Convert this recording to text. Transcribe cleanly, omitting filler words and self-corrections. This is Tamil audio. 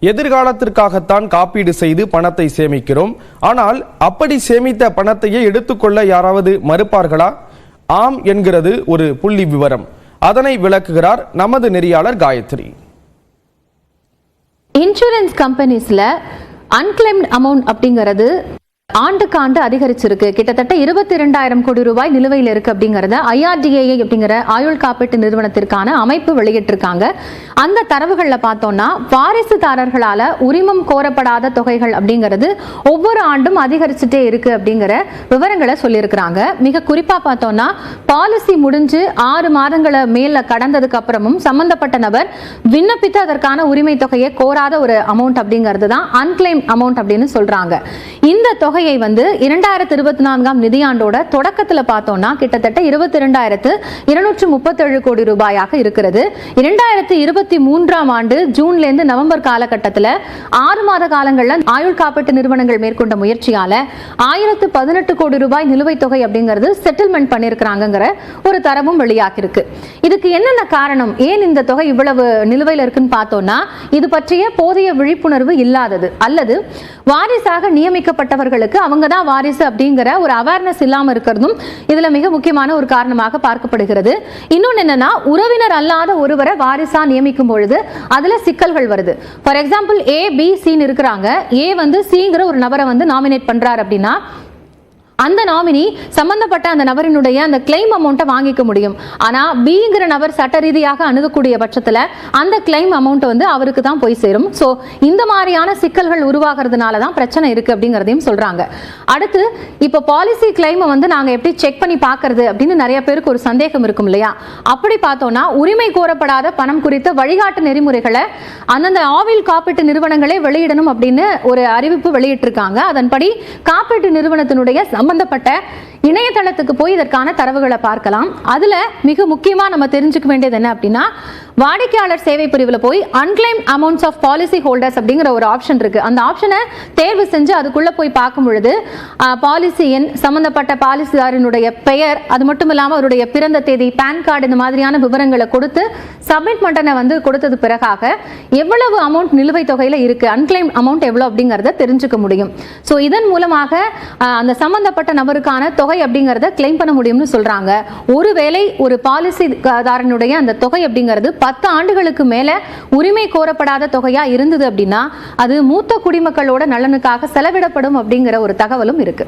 எதிர்காலத்திற்காகத்தான் காப்பீடு செய்து பணத்தை சேமிக்கிறோம். ஆனால் அப்படி சேமித்த பணத்தையே எடுத்துக்கொள்ள யாராவது மறுப்பார்களா? ஆம் என்கிறது ஒரு புள்ளி விவரம். அதனை விளக்குகிறார் நமது நெறியாளர் காயத்ரி. இன்சூரன்ஸ் கம்பெனிஸ்ல அன்கிளைம்ட் அமௌண்ட் அப்படிங்கிறது ஆண்டுக்கு ஆண்டு அதிகரிச்சிருக்கு. கிட்டத்தட்ட 22,000 கோடி ரூபாய் நிலுவையில் இருக்கு அப்படிங்கறத IRDAI அப்படிங்கிற ஆயுள் காப்பீட்டு நிறுவனத்திற்கான அமைப்பு வெளியிட்டிருக்காங்க. அந்த தரவுகள்ல பார்த்தோம்னா வாரிசுதாரர்களால உரிமம் கோரப்படாத தொகைகள் அப்படிங்கிறது ஒவ்வொரு ஆண்டும் அதிகரிச்சுட்டே இருக்கு அப்படிங்கிற விவரங்களை சொல்லியிருக்கிறாங்க. மிக குறிப்பா பார்த்தோம்னா பாலிசி முடிஞ்சு 6 மாதங்களை மேல கடந்ததுக்கு அப்புறமும் சம்பந்தப்பட்ட நபர் விண்ணப்பித்து அதற்கான உரிமை தொகையை கோராத ஒரு அமௌண்ட் அப்படிங்கிறது தான் அன்கிளைம் அமௌண்ட் அப்படின்னு சொல்றாங்க. இந்த தொகையை 2024 நிதியாண்டோட தொடக்கத்துல பார்த்தோம்னா கிட்டத்தட்ட 22,237 கோடி ரூபாயாக இருக்கிறது. 2023 ஆண்டு ஜூன்ல இருந்து நவம்பர் காலகட்டத்தில் 6 மாத காலங்கள்ல ஆயுள் காப்பீட்டு நிறுவனங்கள் மேற்கொண்ட முயற்சியால 1018 கோடி ரூபாய் நிலுவைத் தொகை அப்படிங்கிறது செட்டில்மெண்ட் பண்ணிருக்கிறாங்கிற ஒரு தரவும் வெளியாகி இருக்கு. இதுக்கு என்னென்ன காரணம், ஏன் இந்த தொகை இவ்வளவு நிலுவையில் இருக்குன்னு பார்த்தோம்னா இது பற்றிய போதிய விழிப்புணர்வு இல்லாதது அல்லது வாரிசாக நியமிக்கப்பட்டவர்களுக்கு அவங்க தான் வாரிசு அப்படிங்கிற ஒரு அவேர்னஸ் இல்லாம இருக்கிறதும் இதுல மிக முக்கியமான ஒரு காரணமாக பார்க்கப்படுகிறது. இன்னொன்னு என்னன்னா, உறவினர் அல்லாத ஒருவரை வாரிசா நியமிக்கும் பொழுது அதுல சிக்கல்கள் வருது. ஃபார் எக்ஸாம்பிள் ABC இருக்கிறாங்க, A Cங்கிற ஒரு நபரை நாமினேட் பண்றாரு அப்படின்னா அந்த நாமினி சம்பந்தப்பட்ட அந்த நபரினுடைய அந்த கிளைம் அமௌண்ட்டை வாங்கிக்க முடியும். ஆனா Bங்கிற நபர் சட்ட ரீதியாக அணுகக்கூடிய பட்சத்துல அந்த கிளைம் அமௌண்ட் அவருக்கு தான் போய் சேரும். சோ இந்த மாதிரியான சிக்கல்கள் உருவாகிறதுனால தான் பிரச்சனை இருக்கு அப்படிங்கறதையும் சொல்றாங்க. அடுத்து இப்ப பாலிசி கிளைம் நாங்க எப்படி செக் பண்ணி பாக்குறது அப்படின்னு நிறைய பேருக்கு ஒரு சந்தேகம் இருக்கும் இல்லையா? அப்படி பார்த்தோம்னா உரிமை கோரப்படாத பணம் குறித்த வழிகாட்டு நெறிமுறைகளை அந்தந்த ஆயுள் காப்பீட்டு நிறுவனங்களே வெளியிடணும் அப்படின்னு ஒரு அறிவிப்பு வெளியிட்டிருக்காங்க. அதன்படி காப்பீட்டு நிறுவனத்தினுடைய சம்பந்தப்பட்ட இணையதளத்துக்கு போய் இதற்கான தரவுகளை பார்க்கலாம். அதுல மிக முக்கியமா நம்ம தெரிஞ்சுக்க வேண்டியது என்ன அப்படின்னா, வாடிக்கையாளர் சேவை பிரிவுல போய் unclaimed amounts of policy holders அப்படிங்கிற ஒரு ஆப்ஷன் இருக்கு. அந்த ஆப்ஷனை தேர்வு செஞ்சு அதுக்குள்ள போய் பார்க்கும் பொழுது பாலிசி எண், சம்பந்தப்பட்ட பாலிசிதாரனுடைய பெயர், அது மட்டும் இல்லாம அவருடைய பிறந்த தேதி, பேன் கார்டு, இந்த மாதிரியான விவரங்களை கொடுத்து சப்மிட் பட்டனை கொடுத்தது பிறகாக எவ்வளவு அமௌண்ட் நிலுவைத் தொகையில இருக்கு, அன்கிளைம் அமௌண்ட் எவ்வளவு அப்படிங்கறத தெரிஞ்சுக்க முடியும். சோ இதன் மூலமாக அந்த சம்பந்தப்பட்ட நபருக்கான தொகை அப்படிங்கறத கிளைம் பண்ண முடியும்னு சொல்றாங்க. ஒருவேளை ஒரு பாலிசிதாரனுடைய அந்த தொகை அப்படிங்கிறது 10 ஆண்டுகளுக்கு மேல உரிமை கோரப்படாத தொகையா இருந்தது அப்படின்னா அது மூத்த குடிமக்களோட நலனுக்காக செலவிடப்படும் அப்படிங்கிற ஒரு தகவலும் இருக்கு.